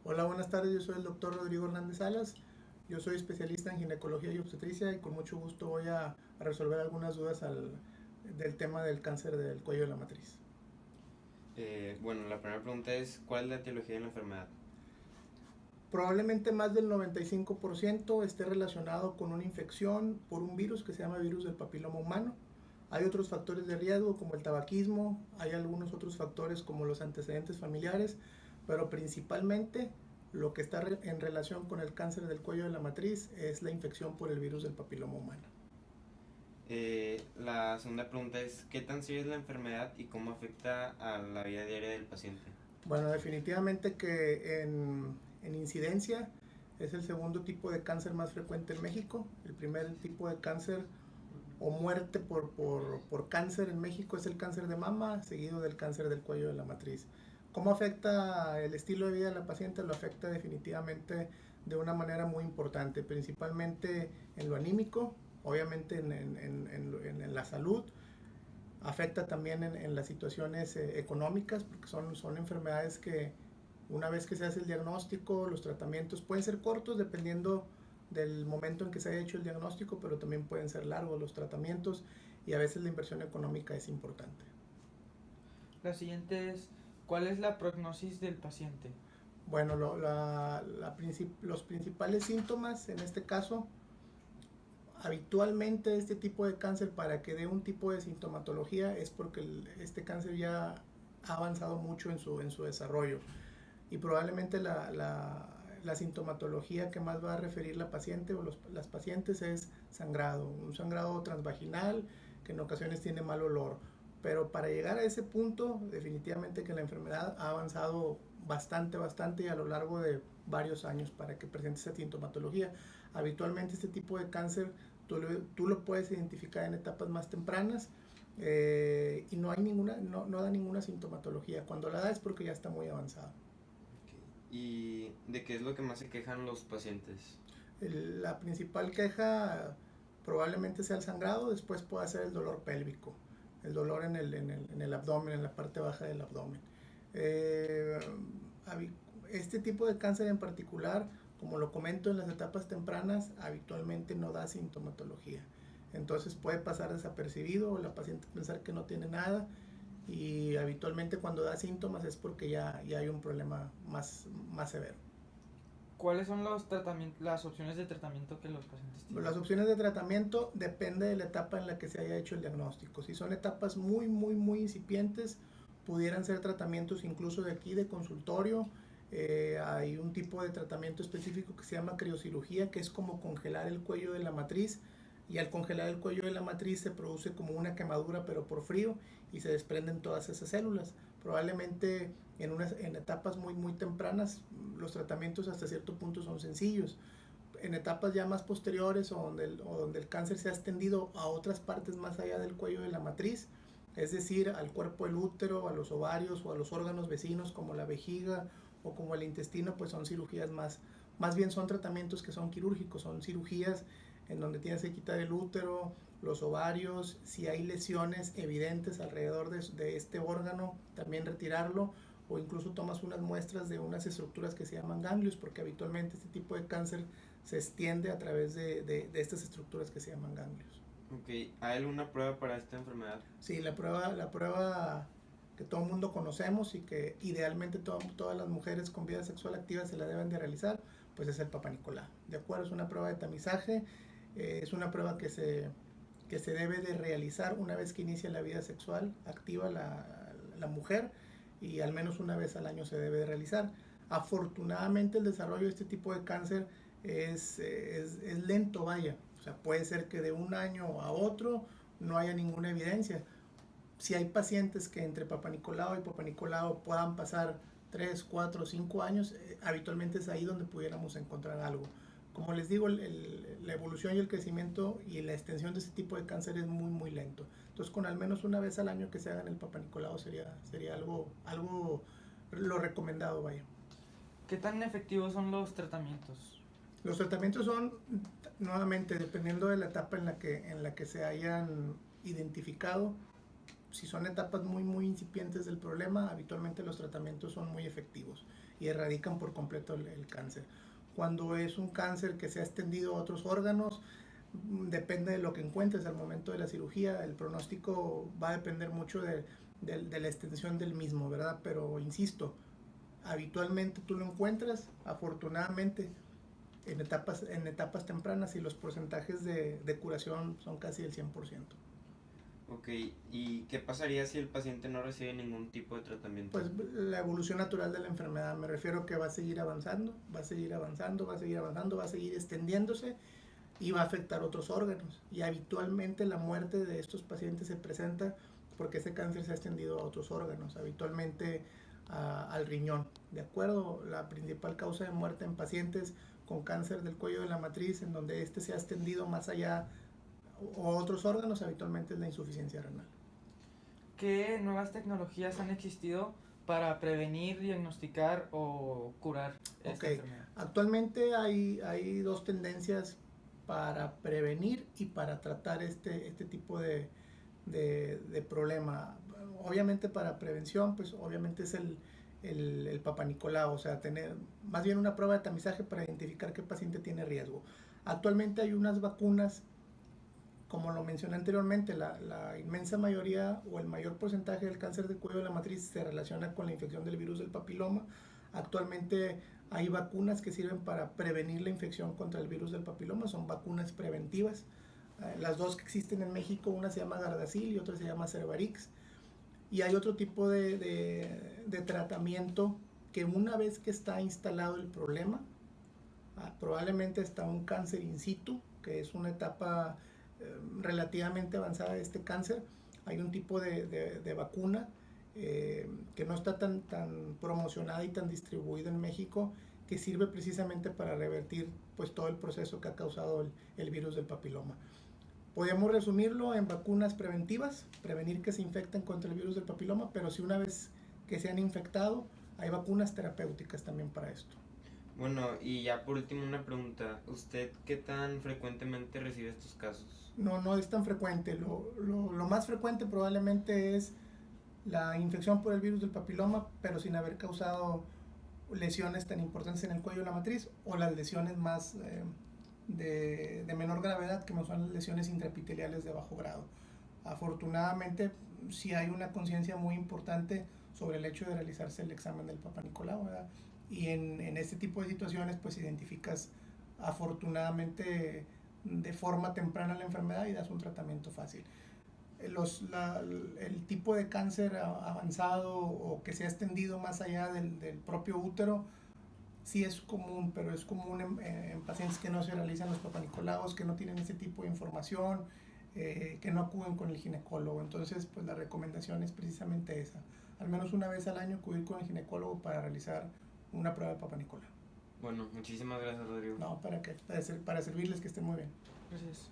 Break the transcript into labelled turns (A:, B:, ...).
A: Hola, buenas tardes. Yo soy el doctor Rodrigo Hernández Salas. Yo soy especialista en ginecología y obstetricia y con mucho gusto voy a resolver algunas dudas del tema del cáncer del cuello de la matriz.
B: Bueno, la primera pregunta es, ¿cuál es la etiología de la enfermedad?
A: Probablemente más del 95% esté relacionado con una infección por un virus que se llama virus del papiloma humano. Hay otros factores de riesgo como el tabaquismo, hay algunos otros factores como los antecedentes familiares, pero principalmente lo que está en relación con el cáncer del cuello de la matriz es la infección por el virus del papiloma humano.
B: La segunda pregunta es, ¿qué tan seria es la enfermedad y cómo afecta a la vida diaria del paciente?
A: Bueno, definitivamente que en incidencia es el segundo tipo de cáncer más frecuente en México. El primer tipo de cáncer o muerte por cáncer en México es el cáncer de mama, seguido del cáncer del cuello de la matriz. ¿Cómo afecta el estilo de vida de la paciente? Lo afecta definitivamente de una manera muy importante, principalmente en lo anímico, obviamente en la salud, afecta también en las situaciones económicas, porque son enfermedades que una vez que se hace el diagnóstico, los tratamientos pueden ser cortos dependiendo del momento en que se haya hecho el diagnóstico, pero también pueden ser largos los tratamientos y a veces la inversión económica es importante.
C: La siguiente es, ¿cuál es la prognosis del paciente?
A: Bueno, los principales síntomas en este caso, habitualmente este tipo de cáncer para que dé un tipo de sintomatología es porque este cáncer ya ha avanzado mucho en su desarrollo y probablemente la sintomatología que más va a referir la paciente o las pacientes es sangrado, un sangrado transvaginal que en ocasiones tiene mal olor. Pero para llegar a ese punto, definitivamente que la enfermedad ha avanzado bastante y a lo largo de varios años para que presente esa sintomatología. Habitualmente este tipo de cáncer tú lo puedes identificar en etapas más tempranas y no da ninguna sintomatología. Cuando la da es porque ya está muy avanzado.
B: ¿Y de qué es lo que más se quejan los pacientes?
A: La principal queja probablemente sea el sangrado, después puede ser el dolor pélvico, el dolor en el abdomen, en la parte baja del abdomen. Eh, este tipo de cáncer en particular, como lo comento en las etapas tempranas, habitualmente no da sintomatología. Entonces puede pasar desapercibido o la paciente pensar que no tiene nada y habitualmente cuando da síntomas es porque ya hay un problema más severo.
C: ¿Cuáles son las opciones de tratamiento que los pacientes tienen?
A: Las opciones de tratamiento depende de la etapa en la que se haya hecho el diagnóstico. Si son etapas muy incipientes, pudieran ser tratamientos incluso de aquí de consultorio. Hay un tipo de tratamiento específico que se llama criocirugía, que es como congelar el cuello de la matriz. Y al congelar el cuello de la matriz se produce como una quemadura, pero por frío, y se desprenden todas esas células. Probablemente en etapas muy tempranas, los tratamientos hasta cierto punto son sencillos. En etapas ya más posteriores o donde el cáncer se ha extendido a otras partes más allá del cuello de la matriz, es decir, al cuerpo del útero, a los ovarios o a los órganos vecinos como la vejiga o como el intestino, pues son cirugías más bien son tratamientos que son quirúrgicos, son cirugías en donde tienes que quitar el útero, los ovarios, si hay lesiones evidentes alrededor de este órgano, también retirarlo o incluso tomas unas muestras de unas estructuras que se llaman ganglios, porque habitualmente este tipo de cáncer se extiende a través de estas estructuras que se llaman ganglios.
B: Ok, ¿hay alguna prueba para esta enfermedad?
A: Sí, la prueba que todo el mundo conocemos y que idealmente todas las mujeres con vida sexual activa se la deben de realizar, pues es el Papá Nicolau. De acuerdo, es una prueba de tamizaje, es una prueba que se debe de realizar una vez que inicia la vida sexual activa la mujer y al menos una vez al año se debe de realizar. Afortunadamente el desarrollo de este tipo de cáncer es lento, vaya. O sea, puede ser que de un año a otro no haya ninguna evidencia. Si hay pacientes que entre Papá Nicolau y Papá Nicolau puedan pasar 3 4 5 años, habitualmente es ahí donde pudiéramos encontrar algo. Como les digo, la evolución y el crecimiento y la extensión de este tipo de cáncer es muy lento. Entonces, con al menos una vez al año que se hagan el Papá Nicolau sería algo lo recomendado, vaya.
C: ¿Qué tan efectivos son los tratamientos?
A: Los tratamientos son, nuevamente, dependiendo de la etapa en la que se hayan identificado. Si son etapas muy incipientes del problema, habitualmente los tratamientos son muy efectivos. y erradican por completo el cáncer. Cuando es un cáncer que se ha extendido a otros órganos, depende de lo que encuentres al momento de la cirugía. El pronóstico va a depender mucho de la extensión del mismo, ¿verdad? Pero insisto, habitualmente tú lo encuentras, afortunadamente, en etapas tempranas, y los porcentajes de curación son casi el 100%.
B: Ok, ¿y qué pasaría si el paciente no recibe ningún tipo de tratamiento?
A: Pues la evolución natural de la enfermedad, me refiero que va a seguir avanzando, va a seguir avanzando, va a seguir avanzando, va a seguir extendiéndose y va a afectar otros órganos. Y habitualmente la muerte de estos pacientes se presenta porque ese cáncer se ha extendido a otros órganos, habitualmente al riñón. ¿De acuerdo? La principal causa de muerte en pacientes con cáncer del cuello de la matriz, en donde este se ha extendido más allá o otros órganos, habitualmente es la insuficiencia renal.
C: ¿Qué nuevas tecnologías han existido para prevenir, diagnosticar o curar esta enfermedad?
A: Actualmente hay dos tendencias para prevenir y para tratar este tipo de problema. Obviamente para prevención, pues obviamente es el Papa Nicolau, o sea, tener más bien una prueba de tamizaje para identificar qué paciente tiene riesgo. Actualmente hay unas vacunas, como lo mencioné anteriormente, la inmensa mayoría o el mayor porcentaje del cáncer de cuello de la matriz se relaciona con la infección del virus del papiloma. Actualmente hay vacunas que sirven para prevenir la infección contra el virus del papiloma, son vacunas preventivas. Las dos que existen en México, una se llama Gardasil y otra se llama Cervarix. Y hay otro tipo de tratamiento que una vez que está instalado el problema, probablemente está un cáncer in situ, que es una etapa relativamente avanzada de este cáncer. Hay un tipo de vacuna que no está tan promocionada y tan distribuida en México, que sirve precisamente para revertir pues todo el proceso que ha causado el virus del papiloma. Podemos resumirlo en vacunas preventivas, prevenir que se infecten contra el virus del papiloma, pero si una vez que se han infectado, hay vacunas terapéuticas también para esto.
B: Bueno, y ya por último una pregunta, ¿usted qué tan frecuentemente recibe estos casos?
A: No es tan frecuente. Lo más frecuente probablemente es la infección por el virus del papiloma, pero sin haber causado lesiones tan importantes en el cuello de la matriz, o las lesiones más de menor gravedad, que son las lesiones intraepiteliales de bajo grado. Afortunadamente, sí hay una conciencia muy importante sobre el hecho de realizarse el examen del Papa Nicolau, ¿verdad? Y en este tipo de situaciones, pues identificas afortunadamente de forma temprana la enfermedad y das un tratamiento fácil. El tipo de cáncer avanzado o que se ha extendido más allá del propio útero sí es común, pero es común en pacientes que no se realizan los papanicolaos, que no tienen ese tipo de información, que no acuden con el ginecólogo. Entonces, pues la recomendación es precisamente esa. Al menos una vez al año acudir con el ginecólogo para realizar una prueba de Papa Nicolau.
B: Bueno, muchísimas gracias, Rodrigo.
A: No, para servirles, que estén muy bien.
C: Gracias.